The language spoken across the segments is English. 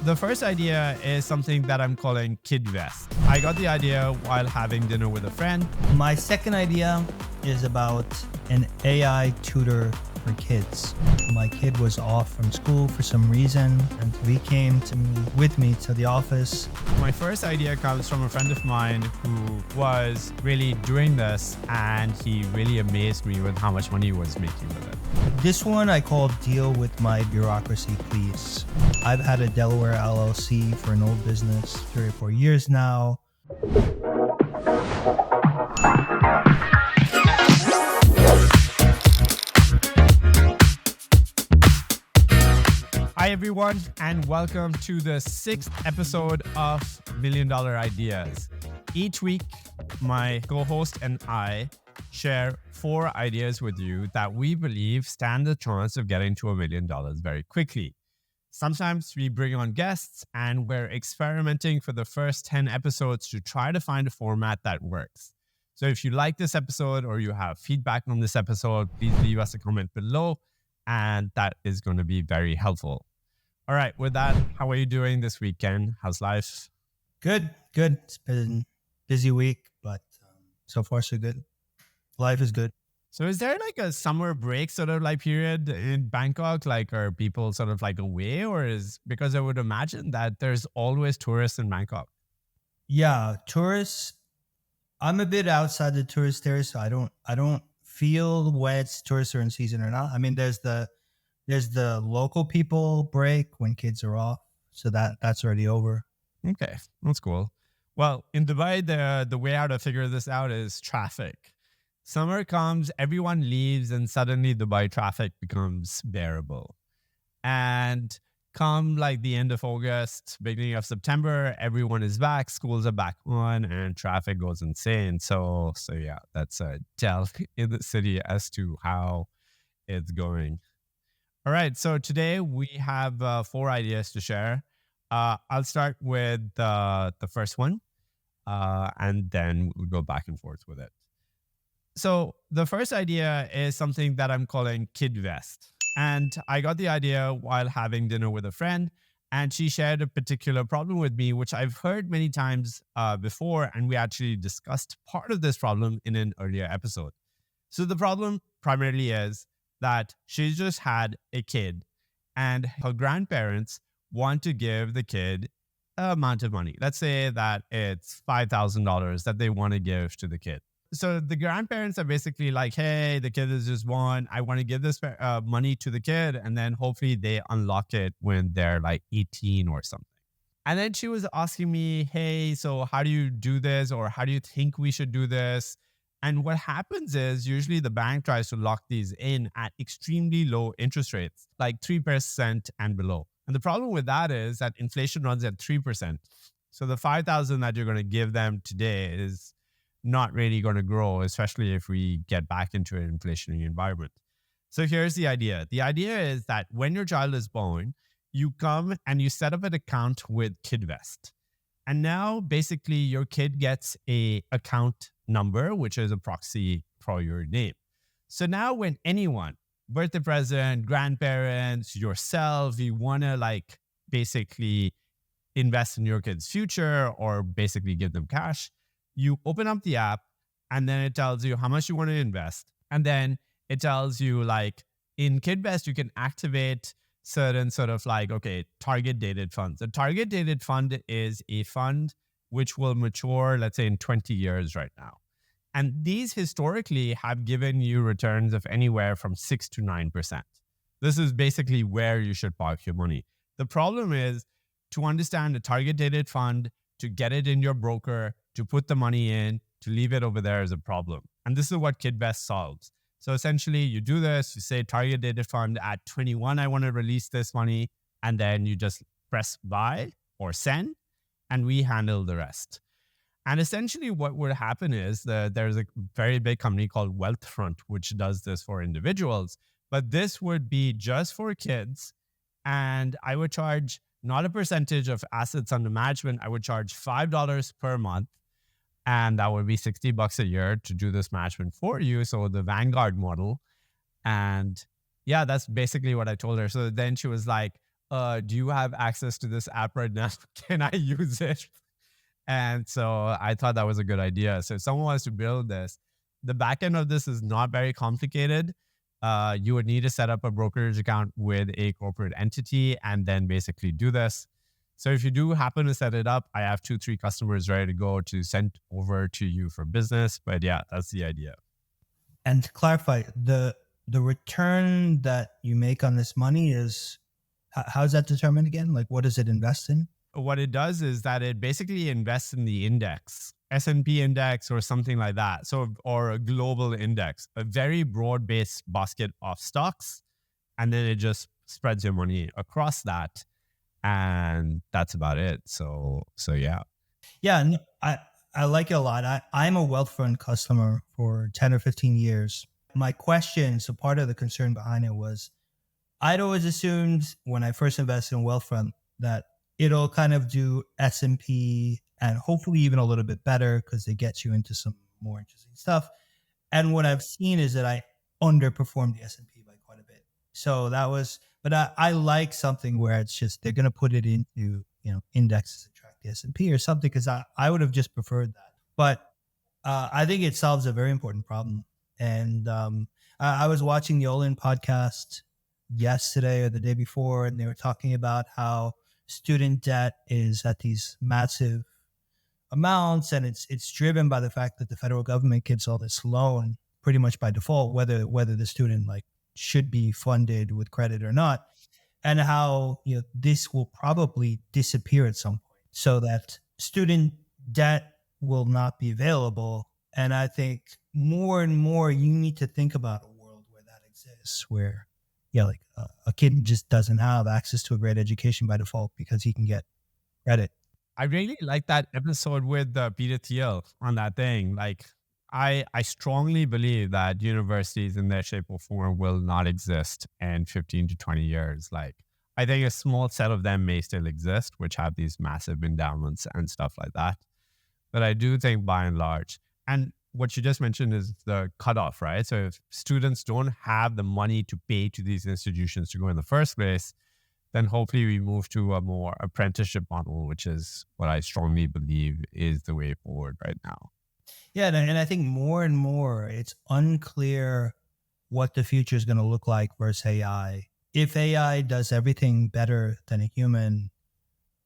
The first idea is something that I'm calling KidVest. I got the idea while having dinner with a friend. My second idea is about an AI tutor for kids. My kid was off from school for some reason, and he came with me to the office. My first idea comes from a friend of mine who was really doing this, and he really amazed me with how much money he was making with it. This one I call Deal with My Bureaucracy Please. I've had a Delaware LLC for an old business 3 or 4 years now. Hi everyone, and welcome to the 6th episode of $1 Million Ideas. Each week, my co-host and I share 4 ideas with you that we believe stand the chance of getting to $1 million very quickly. Sometimes we bring on guests, and we're experimenting for the first 10 episodes to try to find a format that works. So if you like this episode or you have feedback on this episode, please leave us a comment below, and that is going to be very helpful. All right, with that, how are you doing this weekend? How's life? Good. It's been a busy week, but so far so good. Life is good. So is there like a summer break sort of like period in Bangkok? Like, are people sort of like away, or is, because I would imagine that there's always tourists in Bangkok. Yeah, tourists. I'm a bit outside the tourist area, so I don't feel whether it's tourists are in season or not. I mean, there's the local people break when kids are off, so that's already over. Okay, that's cool. Well, in Dubai, the way how to figure this out is traffic. Summer comes, everyone leaves, and suddenly Dubai traffic becomes bearable. And come like the end of August, beginning of September, everyone is back, schools are back on, and traffic goes insane. So yeah, that's a tell in the city as to how it's going. All right, so today we have 4 ideas to share. I'll start with the first one, and then we'll go back and forth with it. So the first idea is something that I'm calling KidVest. And I got the idea while having dinner with a friend, and she shared a particular problem with me, which I've heard many times before, and we actually discussed part of this problem in an earlier episode. So the problem primarily is that she just had a kid, and her grandparents want to give the kid an amount of money. Let's say that it's $5,000 that they want to give to the kid. So the grandparents are basically like, hey, the kid is just born. I want to give this money to the kid. And then hopefully they unlock it when they're like 18 or something. And then she was asking me, hey, so how do you do this? Or how do you think we should do this? And what happens is usually the bank tries to lock these in at extremely low interest rates, like 3% and below. And the problem with that is that inflation runs at 3%. So the $5,000 that you're going to give them today is not really going to grow, especially if we get back into an inflationary environment. So here's the idea. The idea is that when your child is born, you come and you set up an account with KidVest. And now basically your kid gets a account number, which is a proxy for your name. So now when anyone, birthday present, grandparents, yourself, you want to like basically invest in your kid's future or basically give them cash, you open up the app, and then it tells you how much you want to invest. And then it tells you like in KidVest, you can activate certain sort of like, okay, target dated funds. A target dated fund is a fund which will mature, let's say in 20 years right now. And these historically have given you returns of anywhere from 6 to 9%. This is basically where you should park your money. The problem is to understand a target dated fund, to get it in your broker, to put the money in, to leave it over there is a problem. And this is what KidVest solves. So essentially you do this, you say target dated fund at 21, I want to release this money. And then you just press buy or send, and we handle the rest. And essentially what would happen is that there's a very big company called Wealthfront, which does this for individuals, but this would be just for kids. And I would charge not a percentage of assets under management. I would charge $5 per month. And that would be $60 a year to do this management for you. So the Vanguard model. And yeah, that's basically what I told her. So then she was like, do you have access to this app right now? Can I use it? And so I thought that was a good idea. So if someone wants to build this, the back end of this is not very complicated. You would need to set up a brokerage account with a corporate entity and then basically do this. So if you do happen to set it up, I have 2-3 customers ready to go to send over to you for business. But yeah, that's the idea. And to clarify, the return that you make on this money is, how's that determined again? Like, what does it invest in? What it does is that it basically invests in the index, S&P index or something like that. So, or a global index, a very broad-based basket of stocks. And then it just spreads your money across that. And that's about it. So yeah. Yeah, no, I like it a lot. I'm a Wealthfront customer for 10 or 15 years. My question, so part of the concern behind it was, I'd always assumed when I first invested in Wealthfront that it'll kind of do S&P and hopefully even a little bit better because it gets you into some more interesting stuff. And what I've seen is that I underperformed the S&P by quite a bit. So that was, but I like something where it's just, they're going to put it into, indexes that track the S&P or something, because I would have just preferred that. But I think it solves a very important problem. And I was watching the Olin podcast yesterday or the day before, and they were talking about how student debt is at these massive amounts, and it's driven by the fact that the federal government gives all this loan pretty much by default, whether the student like should be funded with credit or not, and how this will probably disappear at some point, so that student debt will not be available. And I think more and more you need to think about a world where that exists, where like a kid just doesn't have access to a great education by default because he can get credit. I really like that episode with Peter Thiel on that thing. Like, I strongly believe that universities in their shape or form will not exist in 15 to 20 years. Like, I think a small set of them may still exist, which have these massive endowments and stuff like that. But I do think by and large, and what you just mentioned is the cutoff, right? So if students don't have the money to pay to these institutions to go in the first place, then hopefully we move to a more apprenticeship model, which is what I strongly believe is the way forward right now. Yeah, and I think more and more it's unclear what the future is going to look like versus AI. If AI does everything better than a human,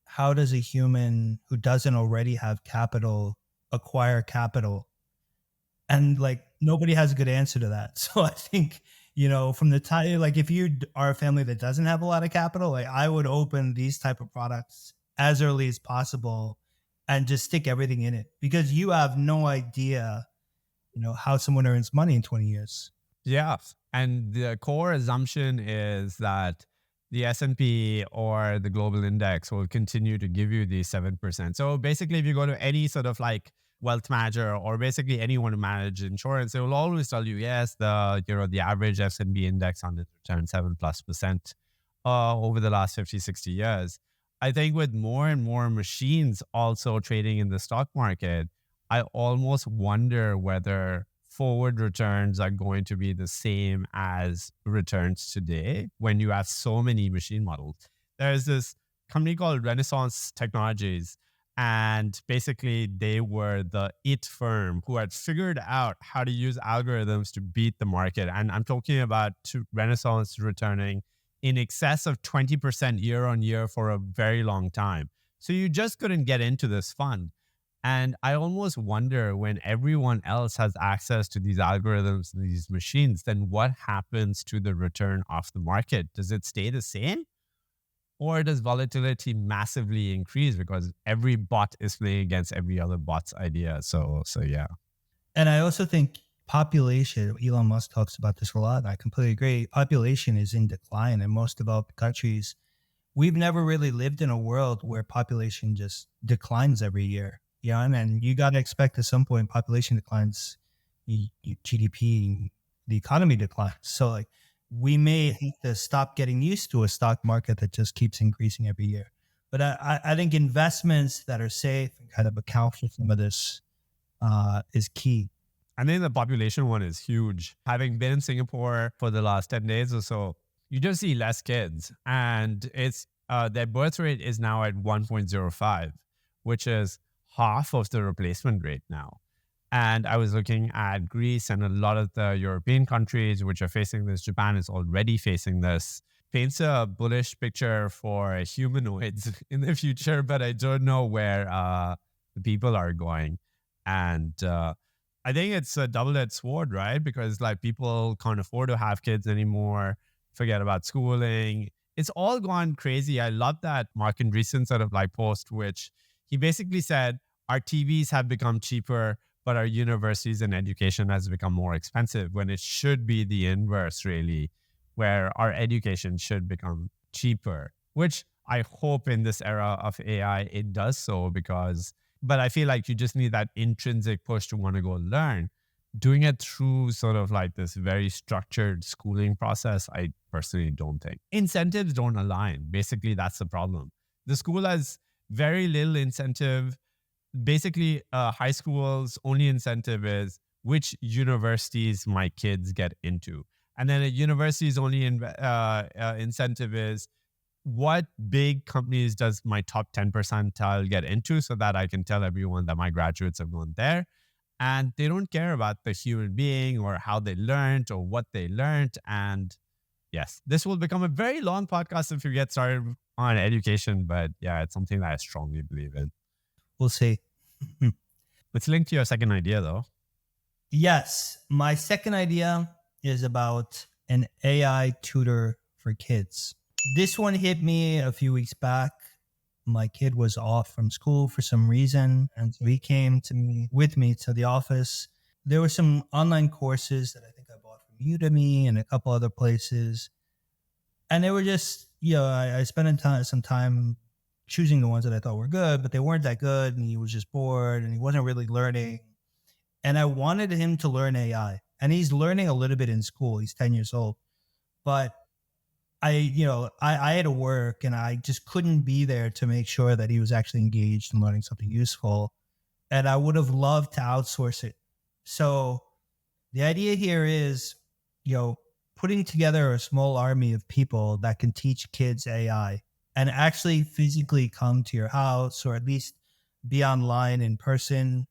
how does a human who doesn't already have capital acquire capital? And like, nobody has a good answer to that. So I think, from the time, like if you are a family that doesn't have a lot of capital, like I would open these type of products as early as possible and just stick everything in it, because you have no idea, how someone earns money in 20 years. Yeah. And the core assumption is that the S&P or the global index will continue to give you the 7%. So basically, if you go to any sort of like wealth manager or basically anyone who manage insurance, they will always tell you, yes, the average S&P index on it returned 7+% over the last 50, 60 years. I think with more and more machines also trading in the stock market, I almost wonder whether forward returns are going to be the same as returns today when you have so many machine models. There's this company called Renaissance Technologies, and basically they were the it firm who had figured out how to use algorithms to beat the market. And I'm talking about Renaissance returning in excess of 20% year on year for a very long time. So you just couldn't get into this fund. And I almost wonder, when everyone else has access to these algorithms and these machines, then what happens to the return off the market? Does it stay the same? Or does volatility massively increase because every bot is playing against every other bot's idea? So yeah. And I also think population, Elon Musk talks about this a lot, and I completely agree. Population is in decline in most developed countries. We've never really lived in a world where population just declines every year. Yeah, and you got to expect at some point population declines, GDP, the economy declines. So like, we may have to stop getting used to a stock market that just keeps increasing every year. But I think investments that are safe and kind of account for some of this is key. I think the population one is huge. Having been in Singapore for the last 10 days or so, you just see less kids. And it's their birth rate is now at 1.05, which is half of the replacement rate now. And I was looking at Greece and a lot of the European countries which are facing this. Japan is already facing this. Paints a bullish picture for humanoids in the future, but I don't know where the people are going. And I think it's a double-edged sword, right? Because like people can't afford to have kids anymore, forget about schooling. It's all gone crazy. I love that Mark Andreessen sort of like post, which he basically said, our TVs have become cheaper, but our universities and education has become more expensive, when it should be the inverse, really, where our education should become cheaper, which I hope in this era of AI, it does so but I feel like you just need that intrinsic push to want to go learn. Doing it through sort of like this very structured schooling process, I personally don't think. Incentives don't align. Basically, that's the problem. The school has very little incentive. Basically, high school's only incentive is which universities my kids get into. And then a university's only incentive is what big companies does my top 10 percentile get into, so that I can tell everyone that my graduates have gone there. And they don't care about the human being or how they learned or what they learned. And yes, this will become a very long podcast if you get started on education. But yeah, it's something that I strongly believe in. We'll see. It's linked to your second idea, though. Yes. My second idea is about an AI tutor for kids. This one hit me a few weeks back. My kid was off from school for some reason, and so he came with me to the office. There were some online courses that I think I bought from Udemy and a couple other places. And they were just, I spent some time choosing the ones that I thought were good, but they weren't that good. And he was just bored and he wasn't really learning. And I wanted him to learn AI. And he's learning a little bit in school. He's 10 years old. But I had to work and I just couldn't be there to make sure that he was actually engaged in learning something useful. And I would have loved to outsource it. So the idea here is, putting together a small army of people that can teach kids AI and actually physically come to your house, or at least be online in person,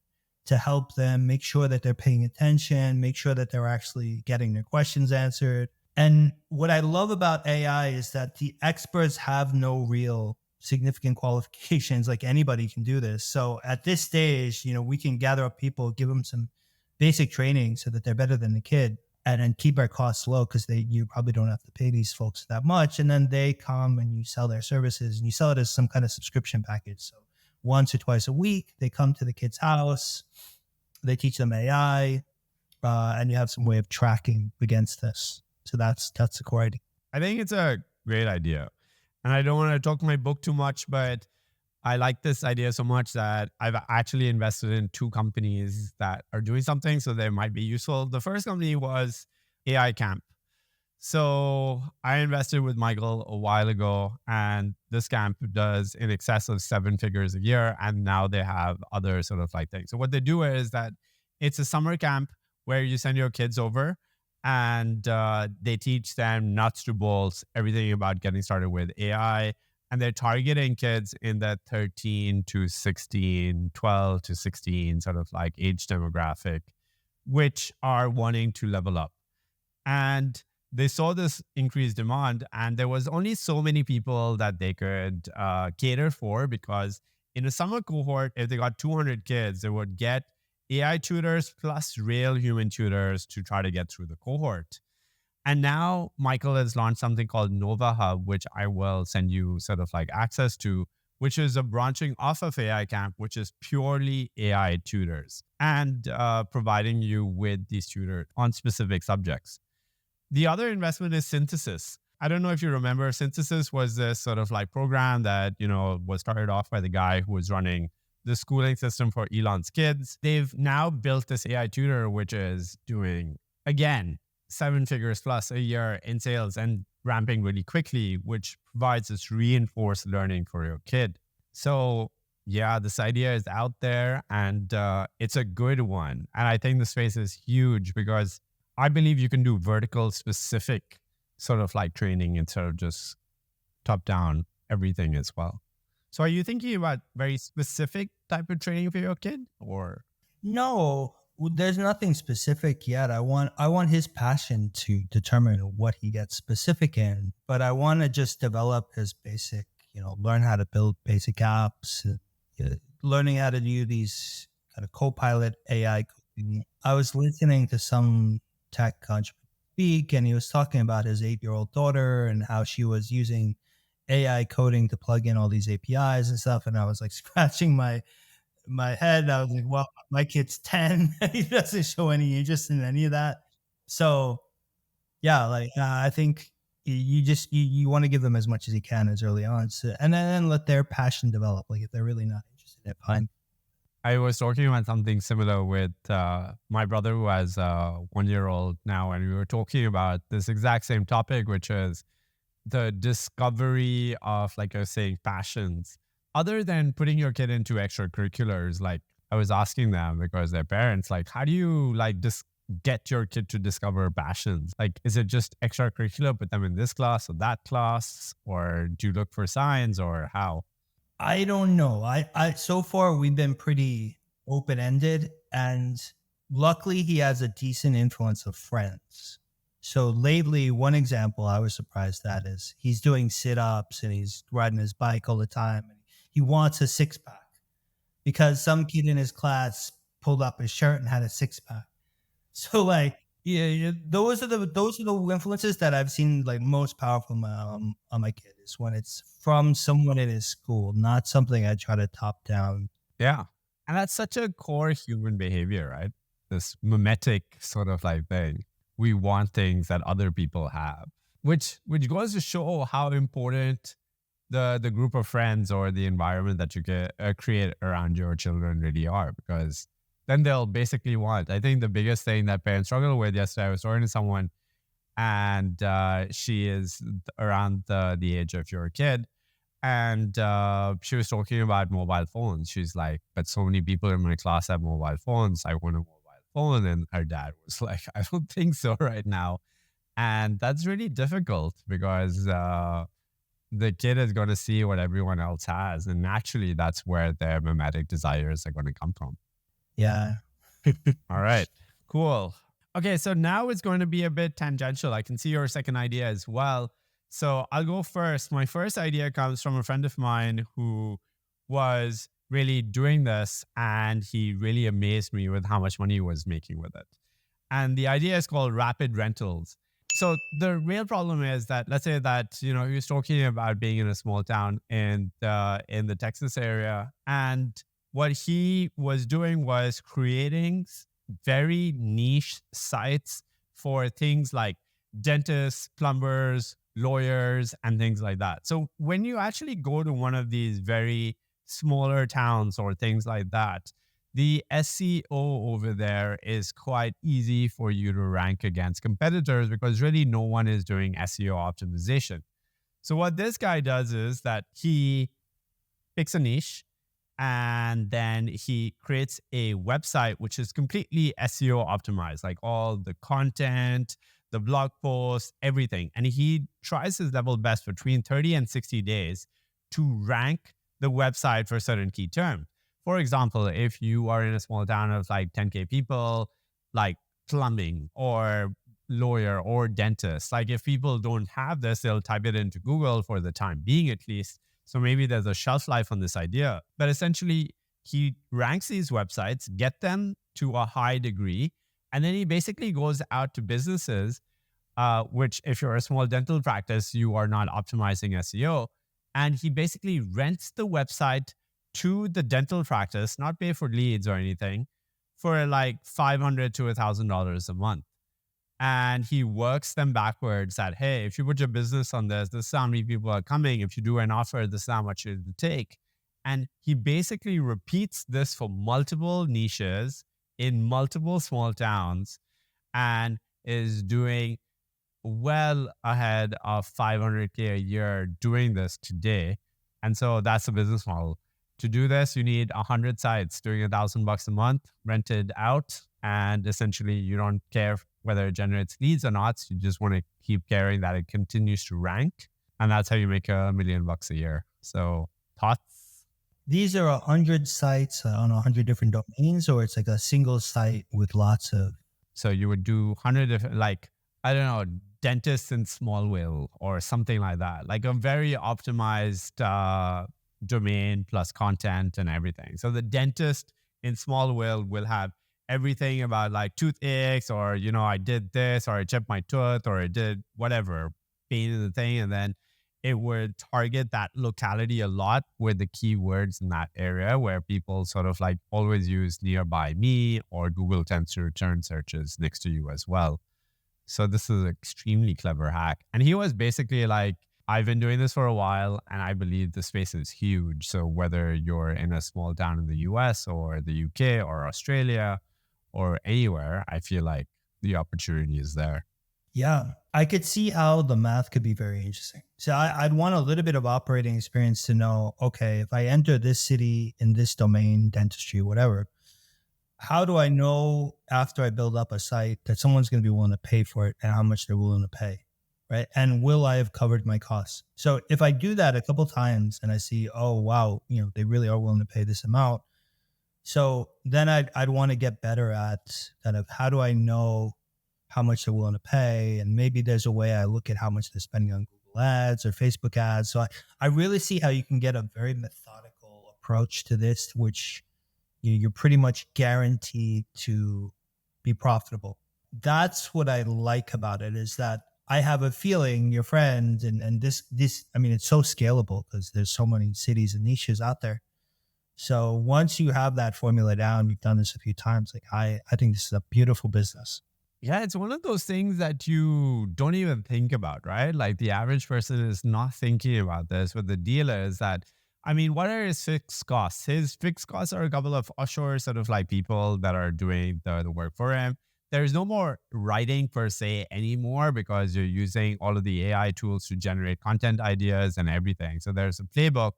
to help them make sure that they're paying attention, make sure that they're actually getting their questions answered. And what I love about AI is that the experts have no real significant qualifications. Like anybody can do this. So at this stage, we can gather up people, give them some basic training so that they're better than the kid, and then keep our costs low, because you probably don't have to pay these folks that much. And then they come and you sell their services, and you sell it as some kind of subscription package. So once or twice a week, they come to the kid's house, they teach them AI, and you have some way of tracking against this. So that's the core idea. I think it's a great idea. And I don't want to talk my book too much, but I like this idea so much that I've actually invested in 2 companies that are doing something, so they might be useful. The first company was AI Camp. So I invested with Michael a while ago, and this camp does in excess of 7 figures a year. And now they have other sort of like things. So what they do is that it's a summer camp where you send your kids over, and they teach them nuts to bolts, everything about getting started with AI. And they're targeting kids in the 13 to 16, 12 to 16 sort of like age demographic, which are wanting to level up. And they saw this increased demand, and there was only so many people that they could cater for, because in a summer cohort, if they got 200 kids, they would get AI tutors plus real human tutors to try to get through the cohort. And now Michael has launched something called Nova Hub, which I will send you sort of like access to, which is a branching off of AI Camp, which is purely AI tutors, and providing you with these tutors on specific subjects. The other investment is Synthesis. I don't know if you remember, Synthesis was this sort of like program that, was started off by the guy who was running the schooling system for Elon's kids. They've now built this AI tutor, which is doing, again, 7 figures plus a year in sales and ramping really quickly, which provides this reinforced learning for your kid. So yeah, this idea is out there, and it's a good one. And I think the space is huge, because I believe you can do vertical specific sort of like training instead of just top down. everything as well. So are you thinking about very specific type of training for your kid, or? No, there's nothing specific yet. I want his passion to determine what he gets specific in, but I want to just develop his basic, learn how to build basic apps, learning how to do these kind of co-pilot AI coding. I was listening to some tech entrepreneur speak, and he was talking about his 8-year-old daughter and how she was using AI coding to plug in all these APIs and stuff. And I was like scratching my head. I was like, well, my kid's 10. He doesn't show any interest in any of that. So yeah, like I think you want to give them as much as you can as early on, and then let their passion develop. Like if they're really not interested in it, fine. I was talking about something similar with my brother who has a 1-year-old now, and we were talking about this exact same topic, which is the discovery of, like I was saying, passions. Other than putting your kid into extracurriculars, like I was asking them, because they're parents, like, how do you like get your kid to discover passions? Like, is it just extracurricular, put them in this class or that class, or do you look for signs, or how? I don't know. I so far we've been pretty open ended, and luckily he has a decent influence of friends. So lately, one example I was surprised at is he's doing sit ups and he's riding his bike all the time. And he wants a 6-pack because some kid in his class pulled up his shirt and had a 6-pack. So like, yeah, those are the influences that I've seen like most powerful on my kid, is when it's from someone in his school, not something I try to top down. Yeah. And that's such a core human behavior, right? This mimetic sort of like thing. We want things that other people have, which goes to show how important the group of friends or the environment that you get create around your children really are, because then they'll basically want. I think the biggest thing that parents struggle with, yesterday I was talking to someone, and she is around the age of your kid, and she was talking about mobile phones. She's like, but so many people in my class have mobile phones. I want a mobile phone. And her dad was like, I don't think so right now. And that's really difficult, because the kid is going to see what everyone else has. And naturally, that's where their mimetic desires are going to come from. Yeah. All right, cool. Okay, so now it's going to be a bit tangential. I can see your second idea as well. So I'll go first. My first idea comes from a friend of mine who was really doing this, and he really amazed me with how much money he was making with it. And the idea is called Rapid Rentals. So the real problem is that, let's say that, he was talking about being in a small town in the Texas area, and what he was doing was creating very niche sites for things like dentists, plumbers, lawyers, and things like that. So when you actually go to one of these very smaller towns or things like that, the SEO over there is quite easy for you to rank against competitors, because really no one is doing SEO optimization. So what this guy does is that he picks a niche, and then he creates a website which is completely SEO optimized, like all the content, the blog posts, everything. And he tries his level best between 30 and 60 days to rank the website for certain key terms. For example, if you are in a small town of like 10K people, like plumbing or lawyer or dentist, like if people don't have this, they'll type it into Google for the time being at least. So maybe there's a shelf life on this idea. But essentially, he ranks these websites, get them to a high degree, and then he basically goes out to businesses, which if you're a small dental practice, you are not optimizing SEO. And he basically rents the website to the dental practice, not pay for leads or anything, for like $500 to $1,000 a month. And he works them backwards at, hey, if you put your business on this is how many people are coming. If you do an offer, this is how much it will take. And he basically repeats this for multiple niches in multiple small towns, and is doing well ahead of 500K a year doing this today. And so that's the business model. To do this, you need 100 sites doing $1,000 a month rented out. And essentially, you don't care whether it generates leads or not. You just want to keep caring that it continues to rank. And that's how you make $1 million a year. So thoughts? These are 100 sites on 100 different domains, or it's like a single site with lots of. So you would do 100 different, like, I don't know, dentists in Smallville or something like that, like a very optimized domain plus content and everything. So the dentist in Smallville will have everything about like toothaches, or, I did this, or I chipped my tooth, or I did whatever, pain in the thing. And then it would target that locality a lot with the keywords in that area where people sort of like always use nearby me, or Google tends to return searches next to you as well. So this is an extremely clever hack. And he was basically like, I've been doing this for a while and I believe the space is huge. So whether you're in a small town in the US or the UK or Australia or anywhere, I feel like the opportunity is there. Yeah, I could see how the math could be very interesting. So I'd want a little bit of operating experience to know, okay, if I enter this city in this domain, dentistry, whatever, how do I know after I build up a site that someone's going to be willing to pay for it and how much they're willing to pay? Right. And will I have covered my costs? So if I do that a couple times and I see, oh, wow, they really are willing to pay this amount. So then I'd want to get better at kind of how do I know how much they're willing to pay? And maybe there's a way I look at how much they're spending on Google ads or Facebook ads. So I really see how you can get a very methodical approach to this, which you're pretty much guaranteed to be profitable. That's what I like about it, is that I have a feeling your friend and this, I mean, it's so scalable because there's so many cities and niches out there. So once you have that formula down, you've done this a few times, like I think this is a beautiful business. Yeah, it's one of those things that you don't even think about, right? Like the average person is not thinking about this. But the deal is that, I mean, what are his fixed costs? His fixed costs are a couple of offshore sort of like people that are doing the work for him. There's no more writing per se anymore because you're using all of the AI tools to generate content ideas and everything. So there's a playbook,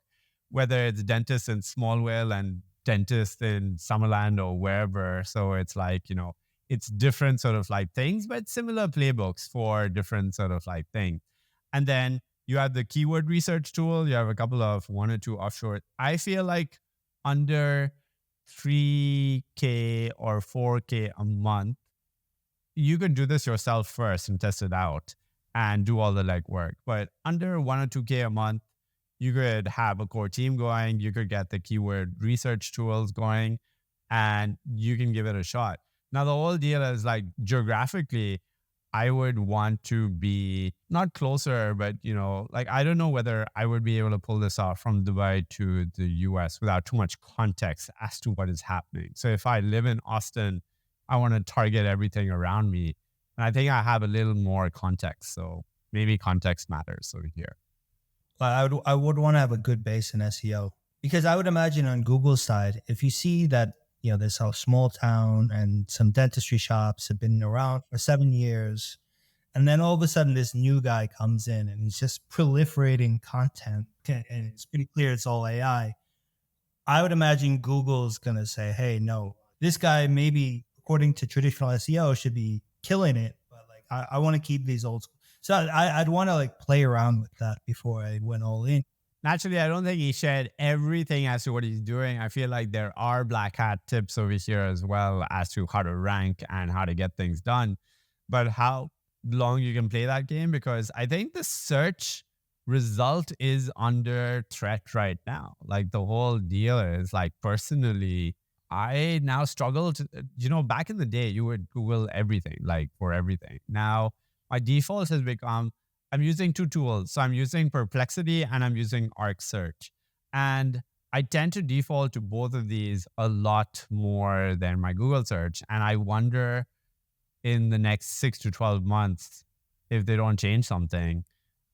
whether it's dentist in Smallville and dentist in Summerland or wherever. So it's like, it's different sort of like things, but similar playbooks for different sort of like things. And then you have the keyword research tool. You have a couple of 1 or 2 offshore. I feel like under 3K or 4K a month, you could do this yourself first and test it out and do all the legwork. But under 1 or 2K a month, you could have a core team going. You could get the keyword research tools going, and you can give it a shot. Now, the whole deal is like geographically, I would want to be not closer, but, like, I don't know whether I would be able to pull this off from Dubai to the US without too much context as to what is happening. So if I live in Austin, I want to target everything around me. And I think I have a little more context. So maybe context matters over here. But I would want to have a good base in SEO, because I would imagine on Google's side, if you see that, there's a small town and some dentistry shops have been around for 7 years, and then all of a sudden this new guy comes in and he's just proliferating content, and it's pretty clear it's all AI. I would imagine Google's going to say, hey, no, this guy maybe according to traditional SEO should be killing it, but like I want to keep these old school. So I'd want to like play around with that before I went all in. Naturally, I don't think he shared everything as to what he's doing. I feel like there are black hat tips over here as well as to how to rank and how to get things done. But how long you can play that game, because I think the search result is under threat right now. Like the whole deal is like, personally, I now struggle to, back in the day, you would Google everything, like for everything. Now, my default has become, I'm using 2 tools. So I'm using Perplexity and I'm using Arc Search. And I tend to default to both of these a lot more than my Google search. And I wonder in the next 6 to 12 months, if they don't change something,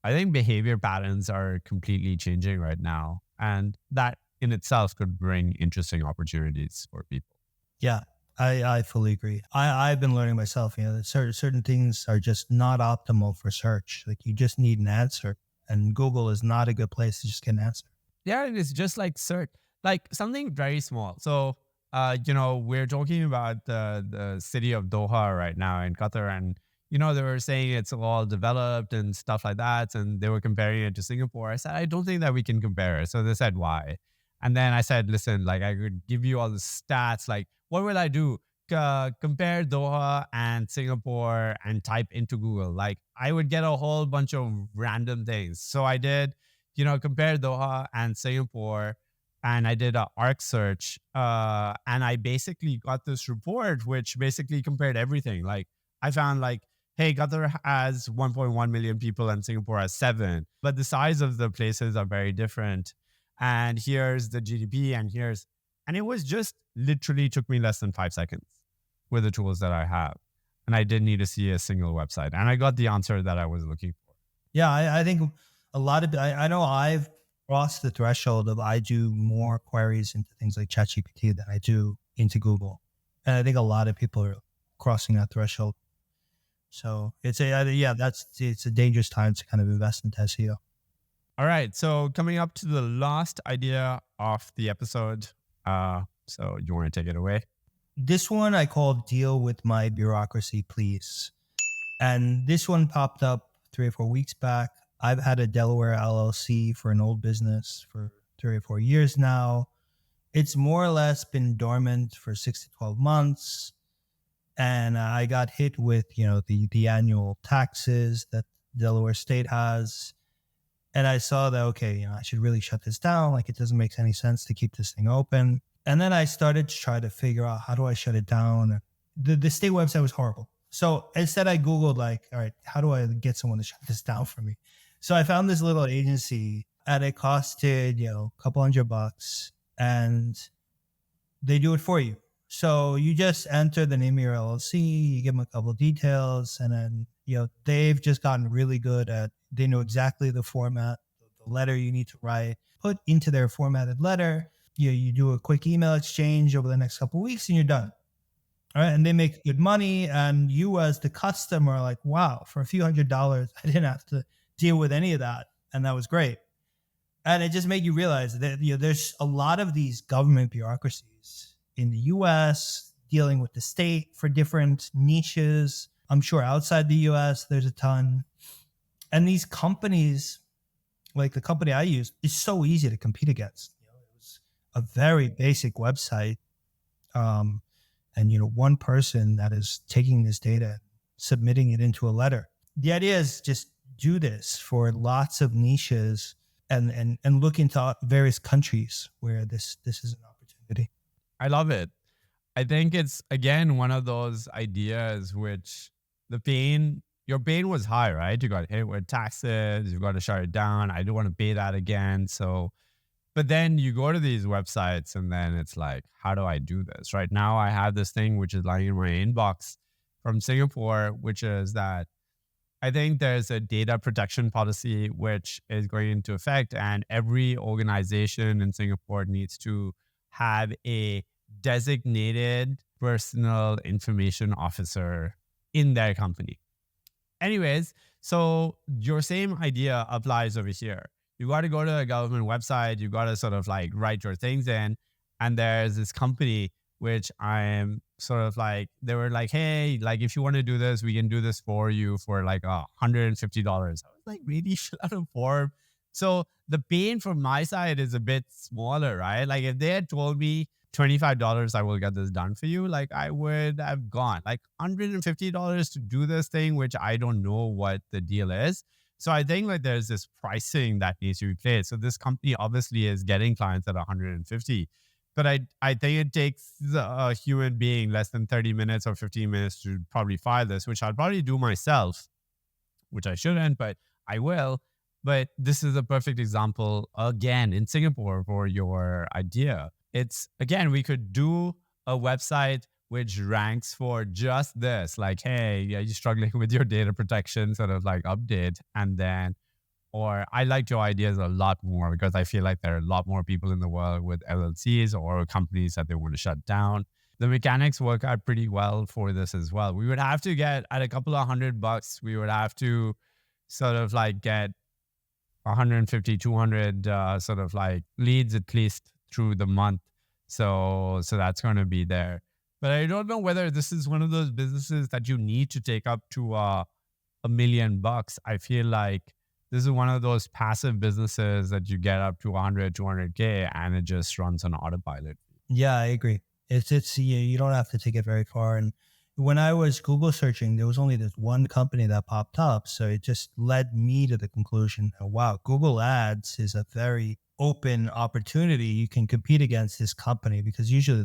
I think behavior patterns are completely changing right now. And that in itself could bring interesting opportunities for people. Yeah, I fully agree. I've been learning myself, that certain things are just not optimal for search. Like you just need an answer, and Google is not a good place to just get an answer. Yeah, and it's just like search, like something very small. So, we're talking about the city of Doha right now in Qatar, and they were saying it's all developed and stuff like that. And they were comparing it to Singapore. I said, I don't think that we can compare it. So they said, why? And then I said, listen, like I could give you all the stats. Like, what will I do? Compare Doha and Singapore and type into Google. Like I would get a whole bunch of random things. So I did, compare Doha and Singapore, and I did a ARC search, and I basically got this report which basically compared everything. Like I found like, hey, Qatar has 1.1 million people and Singapore has 7, but the size of the places are very different. And here's the GDP, and it was just literally took me less than 5 seconds with the tools that I have. And I didn't need to see a single website. And I got the answer that I was looking for. Yeah, I think a lot of, I know I've crossed the threshold of I do more queries into things like ChatGPT than I do into Google. And I think a lot of people are crossing that threshold. So it's a dangerous time to kind of invest into SEO. All right. So coming up to the last idea of the episode. So you want to take it away? This one I call Deal with My Bureaucracy Please. And this one popped up 3 or 4 weeks back. I've had a Delaware LLC for an old business for 3 or 4 years now. It's more or less been dormant for 6 to 12 months. And I got hit with, the annual taxes that Delaware state has. And I saw that, okay, I should really shut this down. Like it doesn't make any sense to keep this thing open. And then I started to try to figure out, how do I shut it down? The state website was horrible. So instead I Googled like, all right, how do I get someone to shut this down for me? So I found this little agency and it costed, a couple $100, and they do it for you. So you just enter the name of your LLC, you give them a couple of details, and then, they've just gotten really good at, they know exactly the format, the letter you need to write, put into their formatted letter. You do a quick email exchange over the next couple of weeks and you're done. All right. And they make good money. And you as the customer are like, wow, for a few $100, I didn't have to deal with any of that. And that was great. And it just made you realize that, there's a lot of these government bureaucracies in the US dealing with the state for different niches. I'm sure outside the US, there's a ton. And these companies, like the company I use, is so easy to compete against. It was a very basic website. And, one person that is taking this data, submitting it into a letter. The idea is just do this for lots of niches and look into various countries where this is an opportunity. I love it. I think it's, again, one of those ideas which your pain was high, right? You got hit with taxes, you got to shut it down. I don't want to pay that again. So, but then you go to these websites and then it's like, how do I do this? Right now I have this thing which is lying in my inbox from Singapore, which is that I think there's a data protection policy which is going into effect, and every organization in Singapore needs to have a designated personal information officer in their company. Anyways, so your same idea applies over here. You got to go to a government website. You got to sort of like write your things in. And there's this company which I'm sort of like, they were like, hey, like if you want to do this, we can do this for you for like $150. I was like, really? Fill out a form. So the pain from my side is a bit smaller, right? Like if they had told me $25, I will get this done for you, like I would have gone. Like $150 to do this thing, which I don't know what the deal is. So I think like there's this pricing that needs to be played. So this company obviously is getting clients at 150, but I think it takes a human being less than 30 minutes or 15 minutes to probably file this, which I'll probably do myself, which I shouldn't, but I will. But this is a perfect example again in Singapore for your idea. It's, again, we could do a website which ranks for just this, like, hey, are you struggling with your data protection, sort of like update. And then, or I like your ideas a lot more because I feel like there are a lot more people in the world with LLCs or companies that they want to shut down. The mechanics work out pretty well for this as well. We would have to get at a couple of $100, we would have to sort of like get 150, 200 sort of like leads at least through the month. So that's going to be there. But I don't know whether this is one of those businesses that you need to take up to $1 million. I feel like this is one of those passive businesses that you get up to 100, 200K and it just runs on autopilot. Yeah, I agree. It's you don't have to take it very far. And when I was Google searching, there was only this one company that popped up. So it just led me to the conclusion that, wow, Google Ads is a very open opportunity. You can compete against this company because usually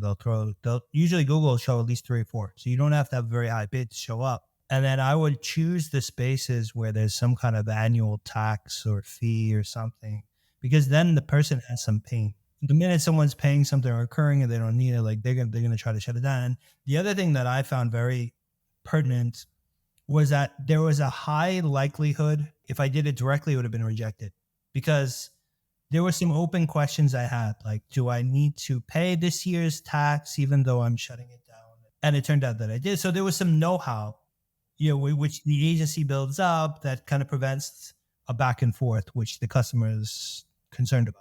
usually Google will show at least 3 or 4. So you don't have to have a very high bid to show up. And then I would choose the spaces where there's some kind of annual tax or fee or something, because then the person has some pain. The minute someone's paying something recurring and they don't need it, like they're gonna try to shut it down. And the other thing that I found very pertinent was that there was a high likelihood if I did it directly, it would have been rejected, because there were some open questions I had, like, do I need to pay this year's tax even though I'm shutting it down? And it turned out that I did. So there was some know-how, which the agency builds up that kind of prevents a back and forth, which the customer is concerned about.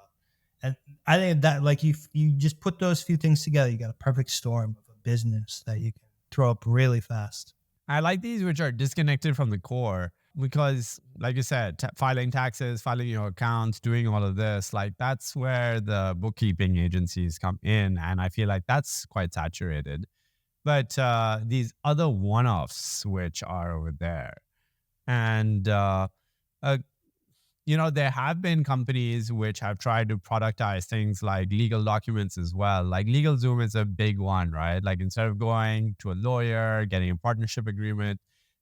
And I think that, like, you just put those few things together, you got a perfect storm of a business that you can throw up really fast. I like these which are disconnected from the core because, like you said, filing taxes, filing your accounts, doing all of this, like that's where the bookkeeping agencies come in. And I feel like that's quite saturated. But these other one-offs which are over there. And there have been companies which have tried to productize things like legal documents as well. Like LegalZoom is a big one, right? Like instead of going to a lawyer, getting a partnership agreement,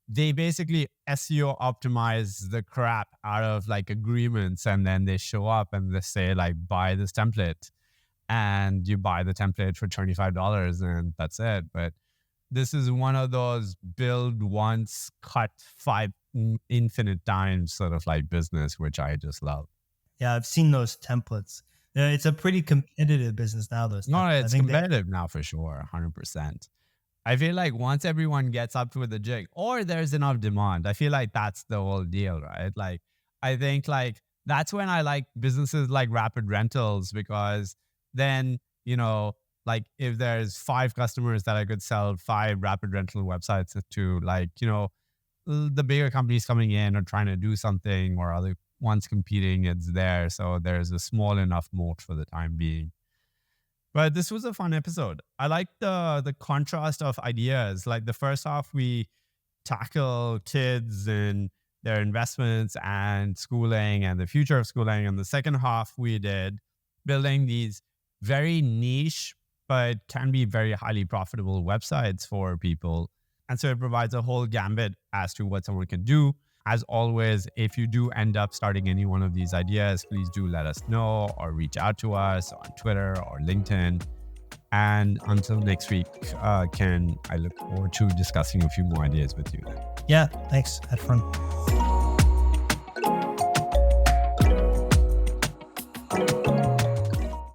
they basically SEO optimize the crap out of like agreements. And then they show up and they say like, buy this template. And you buy the template for $25 and that's it. But this is one of those build once, cut 5 infinite times sort of like business, which I just love. Yeah, I've seen those templates. It's a pretty competitive business now. No, it's competitive now for sure, 100%. I feel like once everyone gets up to the jig or there's enough demand, I feel like that's the whole deal, right? Like, I think like that's when I like businesses like Rapid Rentals, because then, like if there's 5 customers that I could sell 5 rapid rental websites to, like, the bigger companies coming in or trying to do something or other ones competing, it's there. So there's a small enough moat for the time being. But this was a fun episode. I like the contrast of ideas. Like the first half, we tackle kids and their investments and schooling and the future of schooling. And the second half, we did building these very niche, but can be very highly profitable websites for people. And so it provides a whole gambit as to what someone can do. As always, if you do end up starting any one of these ideas, please do let us know or reach out to us on Twitter or LinkedIn. And until next week, Ken, I look forward to discussing a few more ideas with you then. Yeah, thanks. Had fun.